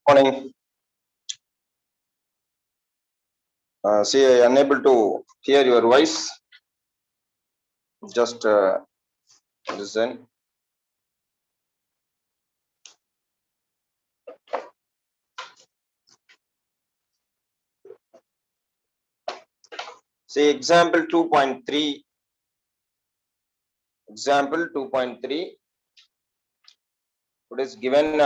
Morning. See, I am unable to hear your voice. Just listen. See, example 2.3. Example 2.3. It is given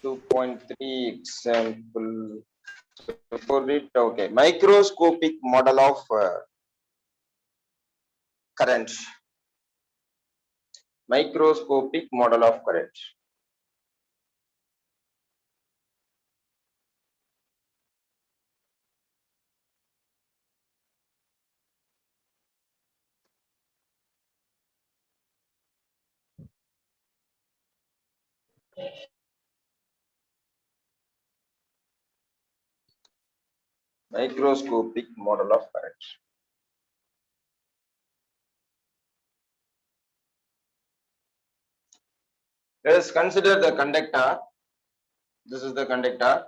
2.3 example. Before it, okay. Microscopic model of current. Microscopic model of current. Microscopic model of current. Let us consider the conductor. This is the conductor.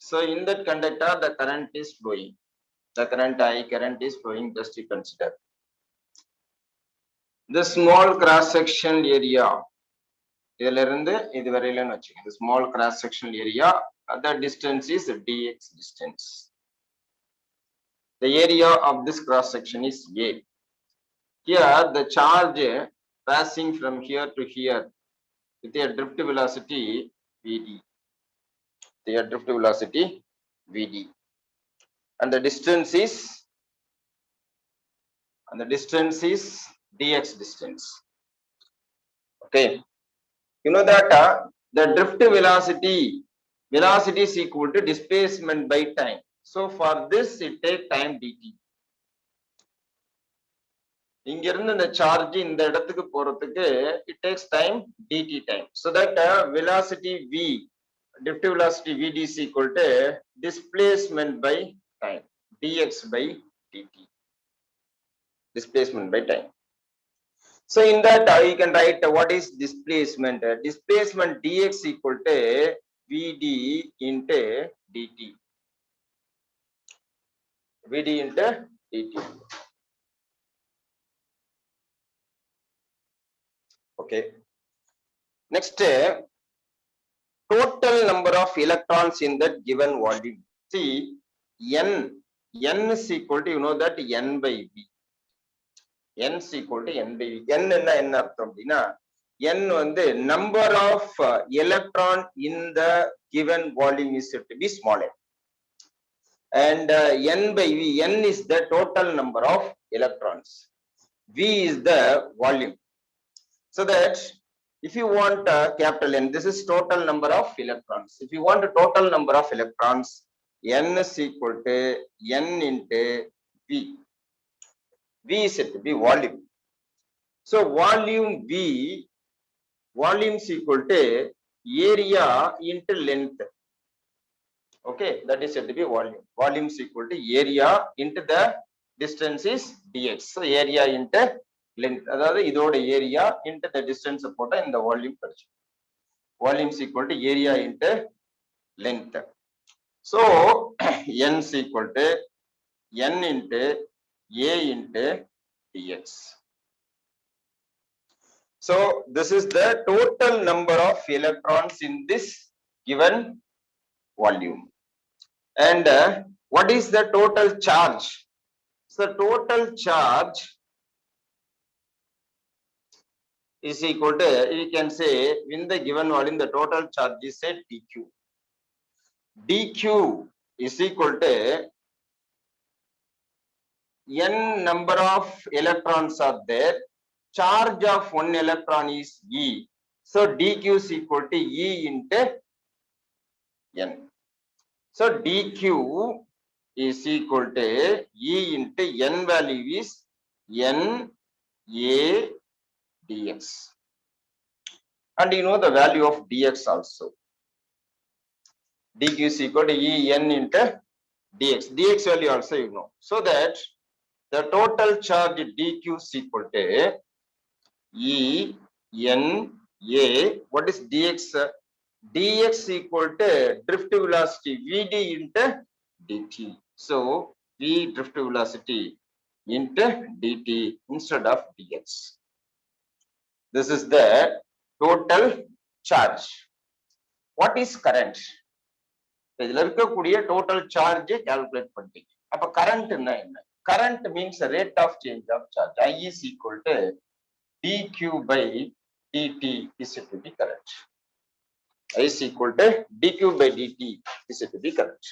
So in that conductor, the current is flowing. The current I current is flowing. Just to consider the small cross section area. The small cross section area. The distance is dx distance. The area of this cross section is A. Here the charge passing from here to here with a drift velocity Vd. The drift velocity Vd. And the distance is dx distance. Okay. You know that the drift velocity is equal to displacement by time. So for this it take time dt. இங்கிருந்து இந்த charge இந்த இடத்துக்கு போறதுக்கு it takes time dt time. So that velocity v, drift velocity vd is equal to displacement by time, dx by dt. Displacement by time. So in that you can write what is displacement. Displacement dx equal to vd into dt. Vd into dt. Okay. Next, total number of electrons in that given volume. See, n is equal to, you know that n by v. N is equal to n by v. N என்ன அர்த்தம் அப்படின்னா n வந்து number of electron in the given volume is said to be small n. And n by v, n is the total number of electrons. V is the volume. So that if you want capital N, this is total number of electrons. If you want a total number of electrons, n is equal to n into v. V is said to be volume. So volume V, volume is equal to area into length. Okay, that is said to be volume. Volume is equal to area into the distance is dx. So area into length. அதாவது இதோட area into the distance போட்டா இந்த volume கிடைக்கும். Volume is equal to area into length. So n is equal to n into a into dx. So this is the total number of electrons in this given volume. And what is the total charge? So total charge is equal to, you can say in the given volume, the total charge is said dq. dq is equal to n number of electrons are there. Charge of one electron is E. So dq is equal to E into n. So dq is equal to E into n value is n a dx. And you know the value of dx also. dq is equal to E n into dx. dx value also you know. So that the total charge dq is equal to E n A. What is dx? Dx equal to drift velocity Vd into dt. So V drift velocity into dt instead of dx. This is the total charge. What is current? இதுல இருக்கக்கூடிய total charge calculate பண்ணிட்டீங்க. அப்ப current என்ன? Current means rate of change of charge. I is equal to dq by dt is said to be current. I is equal to dq by dt is said to be current.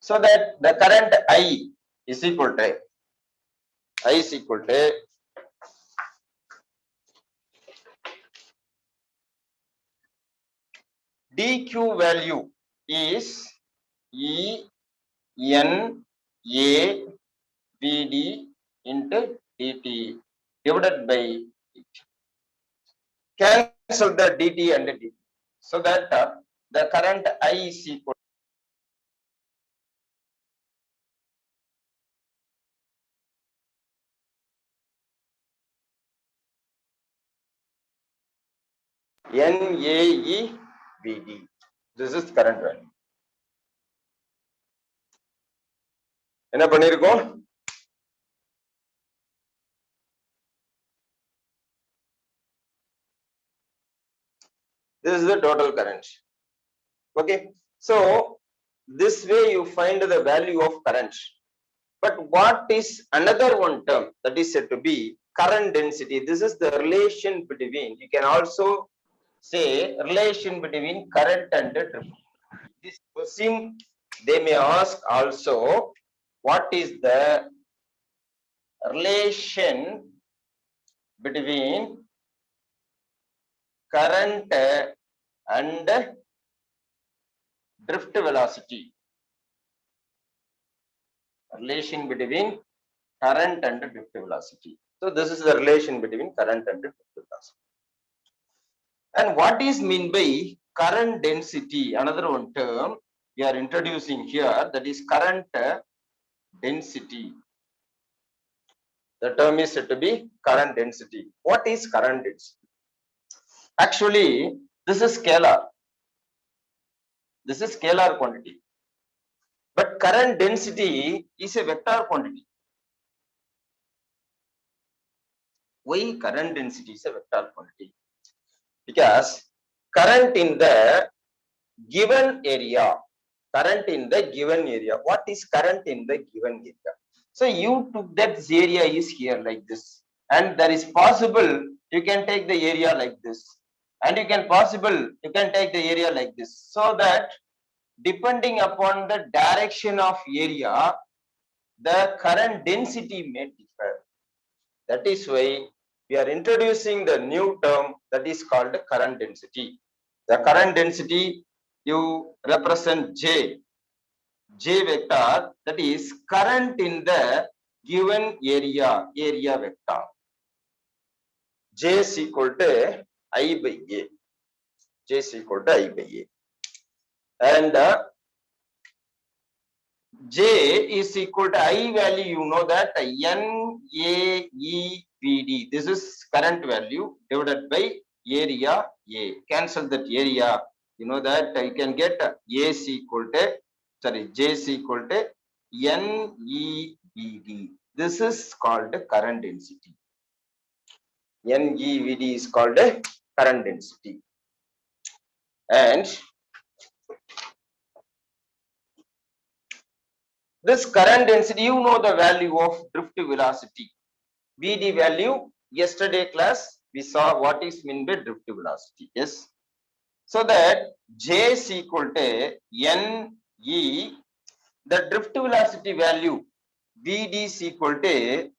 So that the current I is equal to dq value is E N A V D into dt divided by dt. Cancel the dt and dt. So that the current I is equal NAEVD. This is current value. என்ன பண்ணிருக்கோம்? This is the total current. Okay. So this way you find the value of current. But what is another one term that is said to be current density? This is the relation between, you can also say relation between current and drift. This question they may ask also, what is the relation between current and drift velocity? Relation between current and drift velocity. So this is the relation between current and drift velocity. And what is mean by current density? Another one term we are introducing here, that is current density. The term is said to be current density. What is current density? Actually, this is scalar. This is scalar quantity. But current density is a vector quantity. Why current density is a vector quantity? Because current in the given area, what is current in the given area? So you took that area is here like this, and there is possible you can take the area like this, and you can take the area like this, so that depending upon the direction of area, the current density may differ. That is why we are introducing the new term that is called current density. The current density, you represent J vector, that is current in the given area vector. J is equal to I by A. J is equal to I by A. And J is equal to I value, you know that NAEVD. This is current value divided by area A. Cancel that area. You know that you can get A is equal to, J is equal to NEVD. This is called current density. NEVD is called current density. And this current density, you know the value of drift velocity. Vd value, yesterday class we saw what is mean by drift velocity. Yes. So that J is equal to NE, the drift velocity value Vd is equal to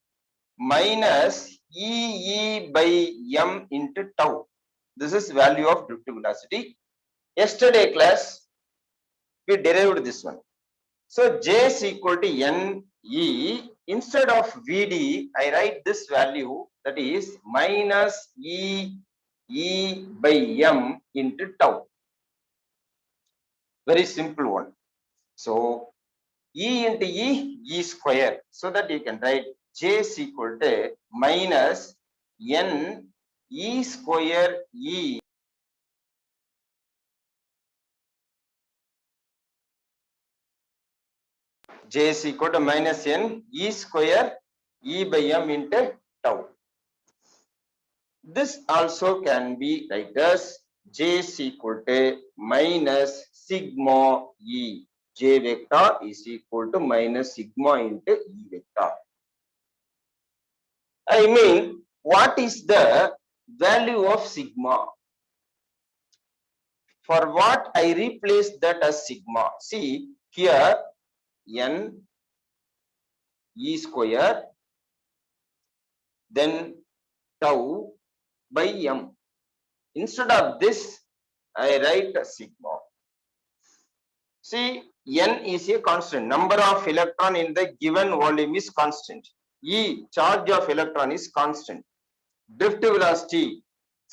minus EE by M into tau. This is value of drift velocity. Yesterday class we derived this one. So J is equal to NE. Instead of Vd, I write this value, that is minus E by M into tau. Very simple one. So E into E square. So that you can write J is equal to minus N E square E J is equal to minus N E square E by M into tau. This also can be written as J is equal to minus sigma E. J vector is equal to minus sigma into E vector. I mean, what is the value of sigma? For what I replace that as sigma? See here, N E square, then tau by M. Instead of this, I write sigma. See, N is a constant. Number of electron in the given volume is constant. E, charge of electron is constant. Drift velocity,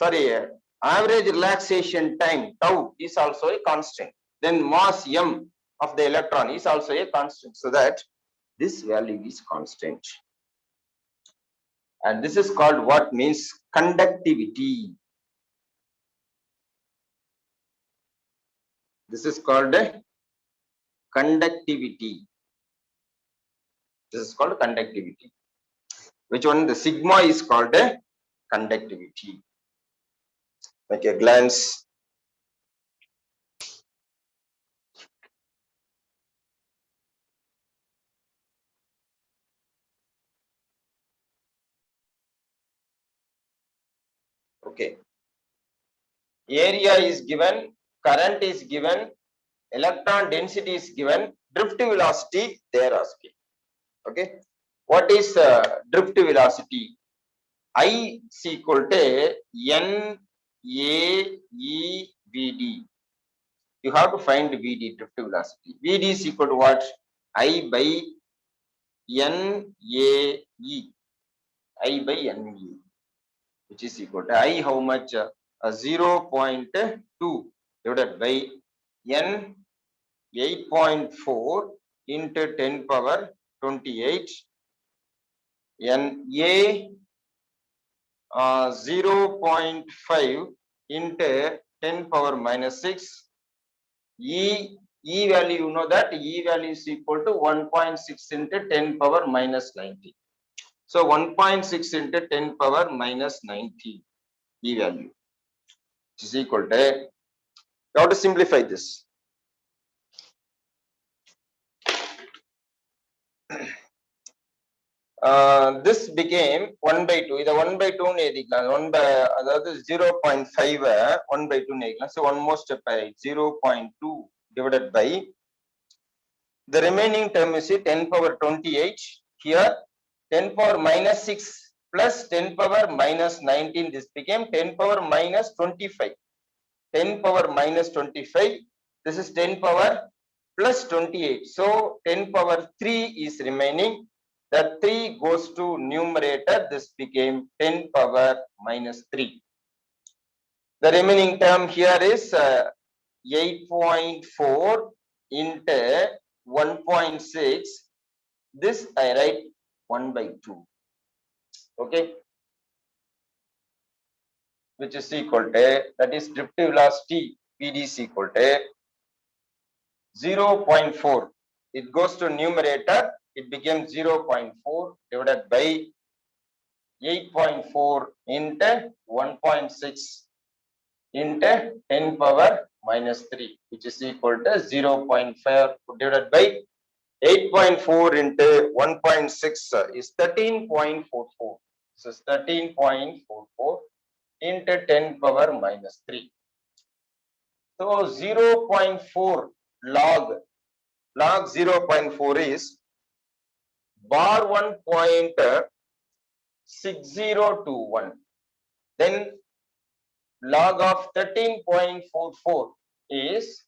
average relaxation time, tau is also a constant. Then mass M of the electron is also a constant. So that this value is constant. And this is called what means conductivity. This is called conductivity. This is called conductivity. Which one? The sigma is called conductivity. Make a glance. Okay. Area is given, current is given, electron density is given, drift velocity they are asking. Okay. What is drift velocity? I is equal to N A E V D. You have to find VD, drift velocity. VD is equal to what? I by N A E. I by N E, which is equal to I how much? 0.2 divided by N 8.4 into 10 power 28, N A 0.5 into 10 power minus 6, E value, you know that E value is equal to 1.6 into 10 power minus 90. So 1.6 into 10 power minus 90 E value, which is equal to, you have to simplify this. This became 1 by 2. This 1 by 2 1 by 0.5 1 by 2 so almost 0.2 divided by the remaining term is 10 power 28 here, 10 power minus 6 plus 10 power minus 19. This became 10 power minus 25. 10 power minus 25. This is 10 power plus 28. So 10 power 3 is remaining. The 3 goes to numerator. This became 10 power minus 3. The remaining term here is 8.4 into 1.6. This I write 1 by 2. Okay. Which is equal to, that is drift velocity PD is equal to 0.4. It goes to numerator. It becomes 0.4 divided by 8.4 into 1.6 into 10 power minus 3, which is equal to 0.5 divided by 8.4 into 1.6 is 13.44. So 13.44 into 10 power minus 3. So 0.4 log 0.4 is bar 1.6021. Then log of 13.44 is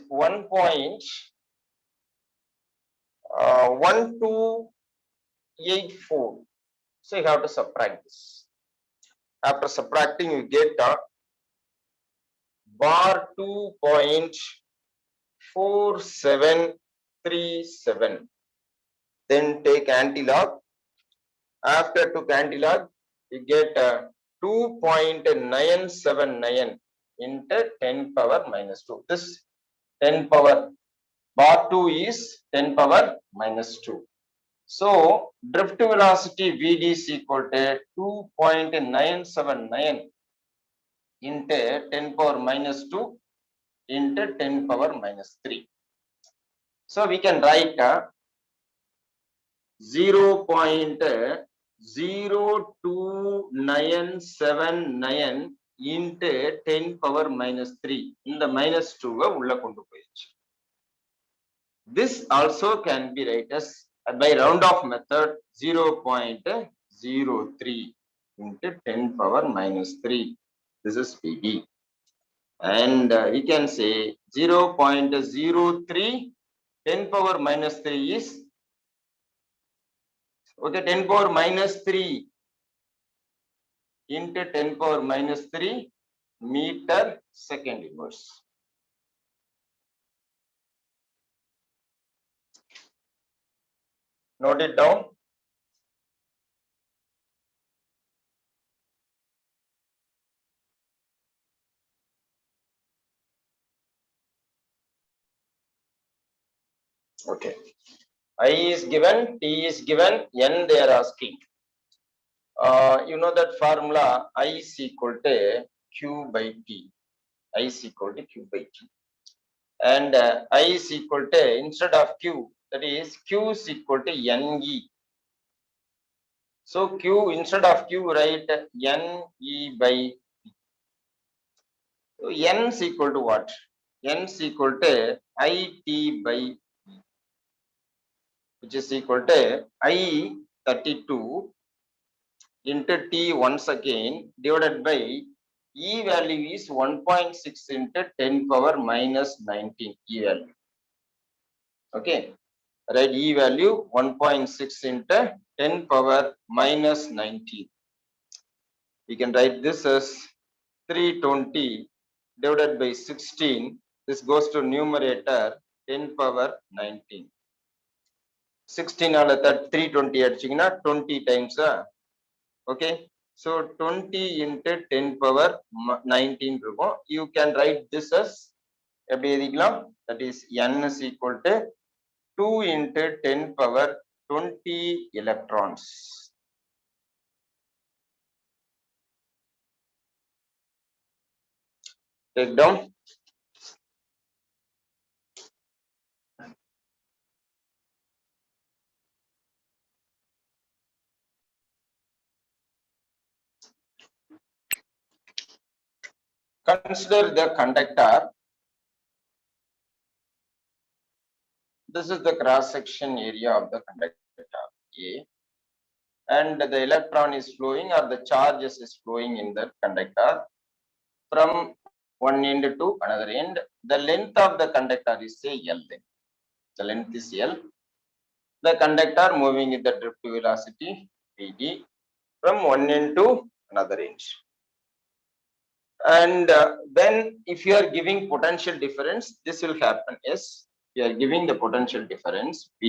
1.1284. So you have to subtract this. After subtracting, you get bar 2.4737. Then take antilog. After took antilog, you get 2.979 into 10 power minus 2. This 10 power bar 2 is 10 power minus 2. So drift velocity Vd is equal to 2.979 into 10 power minus 2 into 10 power minus 3. So we can write 0.02979 into 10 power minus 3. இந்த minus 2 உள்ள கொண்டு போயிடுச்சு. This also can be written as by round off method 0.03 into 10 power minus 3. This is Vd. And we can say 0.03 10 power minus 3 is okay, 10 power minus 3 into 10 power minus 3 meter second inverse. Note it down. Okay. I is given, T is given, N they are asking. You know that formula I is equal to Q by T. I is equal to Q by T. And I is equal to, instead of Q, that is Q is equal to NE. So Q, instead of Q, write NE by T. So N is equal to what? N is equal to IT by E, which is equal to I 32 into T once again divided by E value is 1.6 into 10 power minus 19 E value. Okay, right, E value 1.6 into 10 power minus 19. We can write this as 320 divided by 16. This goes to numerator 10 power 19. 16 out of that 320 அடிச்சிங்கன்னா 20 times. Okay, so 20 into 10 power 19 இருக்கும். You can write this as எப்படி எழுதிக்கலாம்? That is N is equal to 2 into 10 power 20 electrons. Take down. Consider the conductor. This is the cross section area of the conductor A, and the electron is flowing or the charges is flowing in the conductor from one end to another end. The length of the conductor is say L length. The length is L. The conductor moving with the drift velocity Vd from one end to another end. And then if you are giving potential difference, this will happen. Yes, you are giving the potential difference V,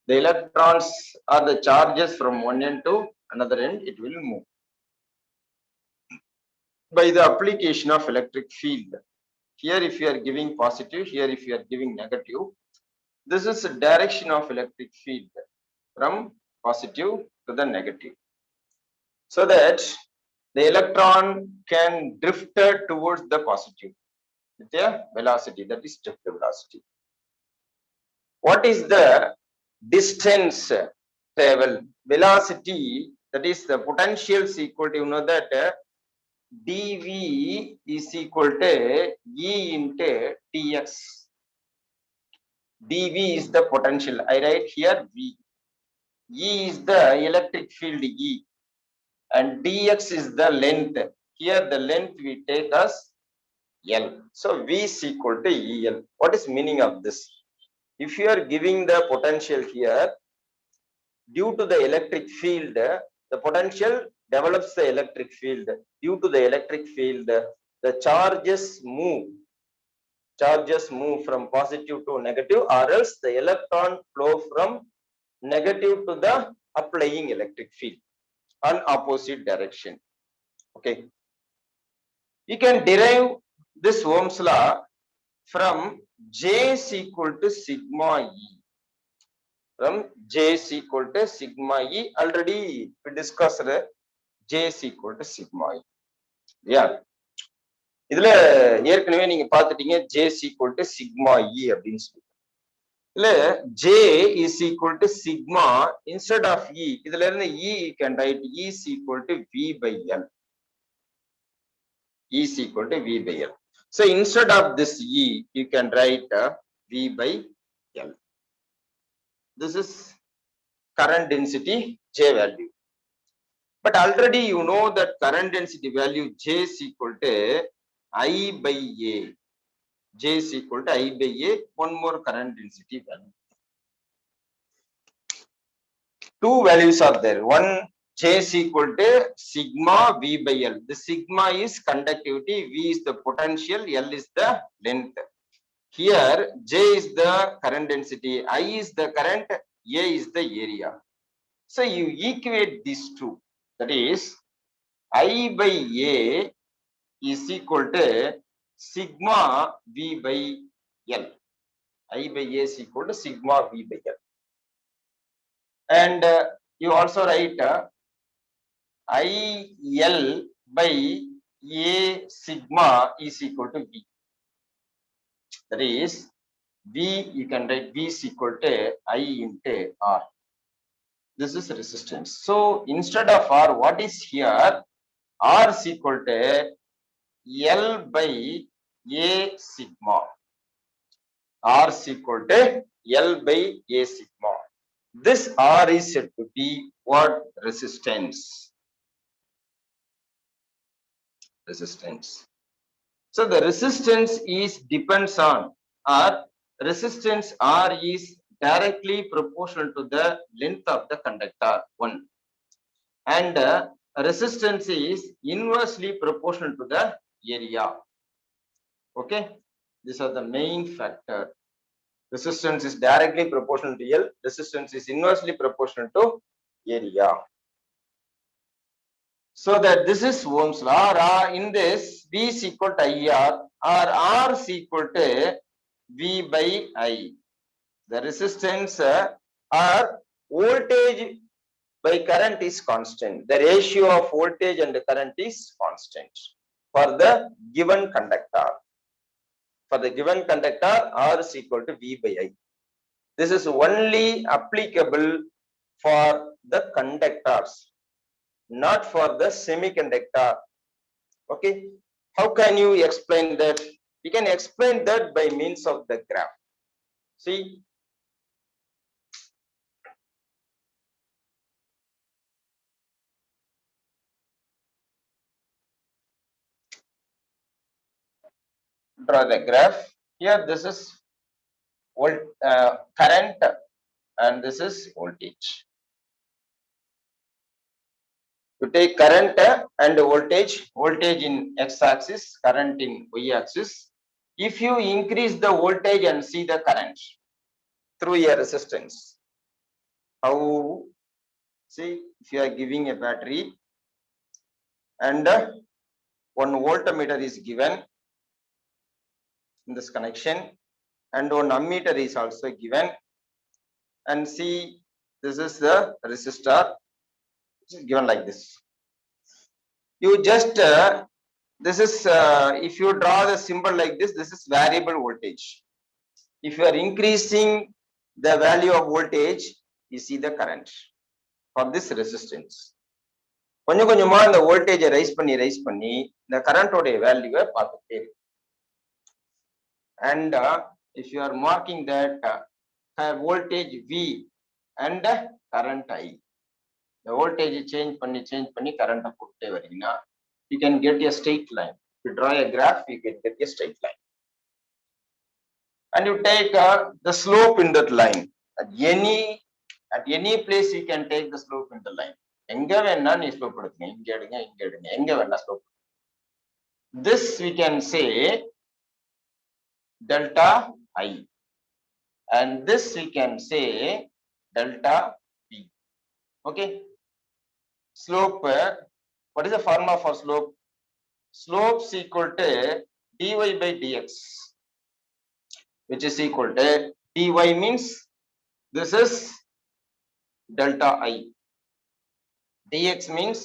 the electrons or the charges from one end to another end, it will move by the application of electric field. Here if you are giving positive, here if you are giving negative, this is the direction of electric field from positive to the negative, so that the electron can drift towards the positive with a velocity, that is drift velocity. What is the distance travel? Velocity, that is the potential is equal to, you know that dV is equal to E into dx. dV is the potential. I write here V. E is the electric field E, and dx is the length. Here the length we take as L. So V is equal to EL. What is meaning of this? If you are giving the potential here, due to the electric field, the potential develops the electric field. Due to the electric field, the charges move. Charges move from positive to negative, or else the electron flow from negative to the applying electric field on opposite direction. Okay, you can derive this Ohm's law from J is equal to sigma E. From J is equal to sigma E. Already we discussed J is equal to sigma E. Yeah. இதுல ஏற்கனவே நீங்க பாத்துட்டீங்க J is equal to sigma E அப்படின்னு சொல்லி. இதுல J is equal to sigma instead of E. இதுல இருந்து E you can write E is equal to V by L. E is equal to V by L. So instead of this E, you can write V by L. This is current density J value. But already you know that current density value J is equal to I by A. J is equal to I by A. One more current density value. Two values are there. One, J is equal to sigma V by L. The sigma is conductivity, V is the potential, L is the length. Here, J is the current density, I is the current, A is the area. So you equate these two. That is, I by A is equal to sigma V by L. I by A is equal to sigma V by L. And you also write IL by A sigma is equal to V. That is, V, you can write V is equal to I into R. This is resistance. So instead of R, what is here? R is equal to L by A sigma. R is equal to L by A sigma. This R is said to be what? Resistance. Resistance. So the resistance is depends on, or resistance R is directly proportional to the length of the conductor, one. And resistance is inversely proportional to the area. Okay, these are the main factor. Resistance is directly proportional to L. Resistance is inversely proportional to area. So that this is Ohm's law. Or in this, V is equal to IR, or R is equal to V by I. The resistance or voltage by current is constant. The ratio of voltage and current is constant for the given conductor. For the given conductor, R is equal to V by I. This is only applicable for the conductors, not for the semiconductor. Okay, how can you explain that? You can explain that by means of the graph. See, draw the graph. Here this is current and this is voltage. You take current and voltage, voltage in x-axis, current in y-axis. If you increase the voltage and see the current through a resistance, how? See, if you are giving a battery and one voltmeter is given in this connection and one ammeter is also given, and see, this is the resistor, which is given like this. You just this is if you draw the symbol like this is variable voltage. If you are increasing the value of voltage, you see the current for this resistance. கொஞ்சம் கொஞ்சமா இந்த வோல்டேஜை rice பண்ணி இந்த கரண்டோட வேல்யூவை பார்த்துட்டே இருக்கு. And if you are marking that voltage V and current I, the voltage change பண்ணி current போட்டுட்டே வரீங்கன்னா, you can get a straight line. If you draw a graph, you can get a straight line. And you take the slope in that line. At any place you can take the slope in the line. எங்க வேணா நீ slope எடுங்க, இங்க எடுங்க, எங்க வேணா slope. This we can say delta I, and this we can say delta V. Okay, slope What is the formula for slope? Slope is equal to dy by dx, which is equal to dy means this is delta I. Dx means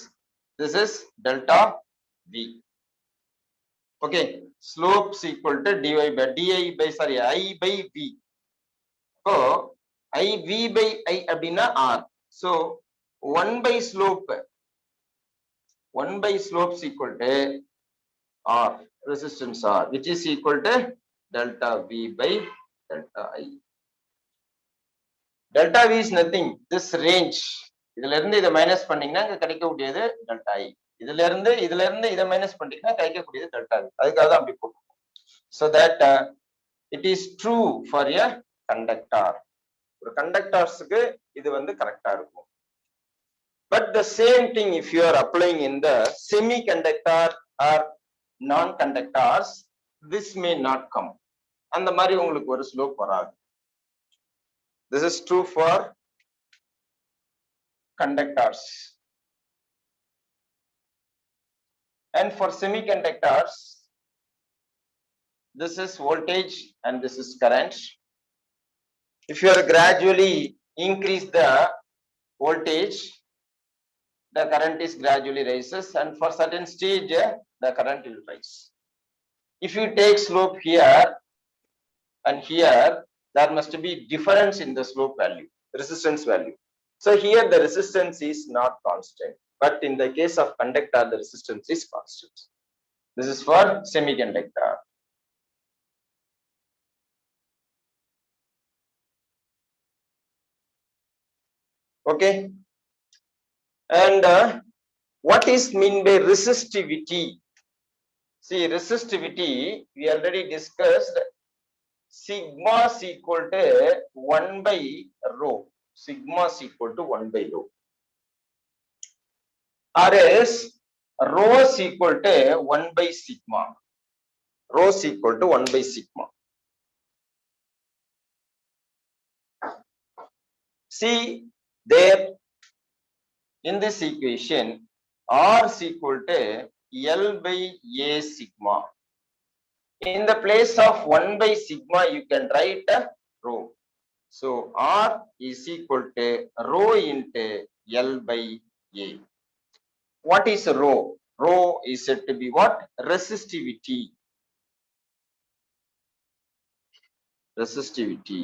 this is delta V. Okay, slope is equal to I by V. So I V by I abdina R. So 1 by slope is equal to R, resistance R, which is equal to delta V by delta I. Delta V is nothing. This range. இதுல இருந்து இதை minus பண்ணீங்கன்னா இங்க கிடைக்கக்கூடியது delta ஐ. இதுல இருந்து இதை minus பண்ணீங்கன்னா கிடைக்கக்கூடியது டெல்டா வி. அதுக்காக தான் அப்படி போட்டோம். So that it is true for a conductor. ஒரு கண்டக்டர்ஸ்க்கு இது வந்து கரெக்டா இருக்கும். But the same thing if you are applying in the semiconductor or non-conductors, this may not come. அந்த மாதிரி உங்களுக்கு ஒரு ஸ்லோப் வராது. This is true for conductors. And for semiconductors, this is voltage and this is current. If you are gradually increase the voltage, the current is gradually rises, and for certain stage, the current will rise. If you take slope here and here, there must be difference in the slope value, resistance value. So here the resistance is not constant, but in the case of conductor, the resistance is constant. This is for semiconductor. Okay. And what is mean by resistivity? See, resistivity, we already discussed. Sigma is equal to 1 by rho. Sigma is equal to 1 by rho. Or else rho is equal to 1 by sigma. Rho is equal to 1 by sigma. See, there in this equation, R is equal to L by A sigma. In the place of 1 by sigma, you can write rho. So R is equal to rho into L by A. What is rho? Rho is said to be what? Resistivity. Resistivity.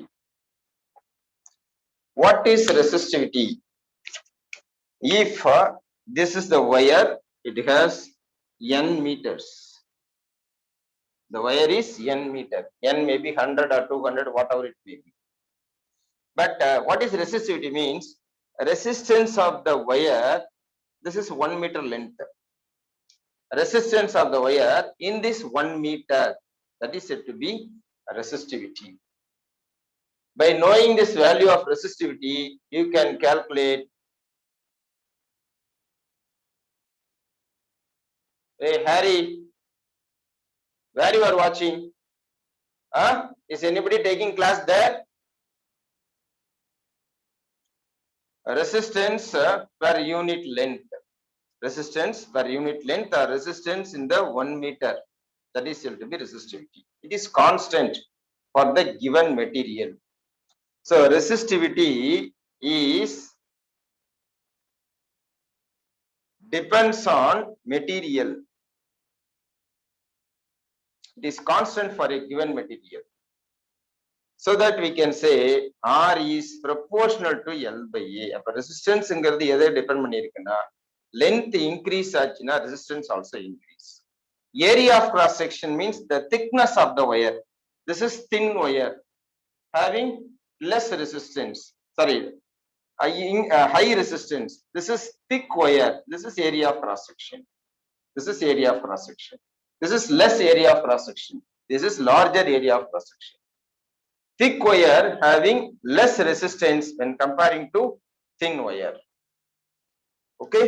What is resistivity? If this is the wire, it has n meters. The wire is n meter. N may be 100 or 200, whatever it may be. But what is resistivity means? Resistance of the wire, this is 1 meter length. Resistance of the wire in this 1 meter, that is said to be resistivity. By knowing this value of resistivity, you can calculate. Hey Harry, where you are watching? Is anybody taking class there? Resistance per unit length. Resistance per unit length or resistance in the 1 meter. That is said to be resistivity. It is constant for the given material. So resistivity is depends on material. It is constant for a given material. So that we can say R is proportional to L by A. அப்ப resistance ங்கிறது எதை depend பண்ணிருக்குன்னா length increase ஆச்சுன்னா resistance also increase. Area of cross section means the thickness of the wire. This is thin wire having less resistance. Sorry, high resistance. This is thick wire. This is area of cross section. This is area of cross section. This is less area of cross section. This is larger area of cross section. Thick wire having less resistance when comparing to thin wire. Okay.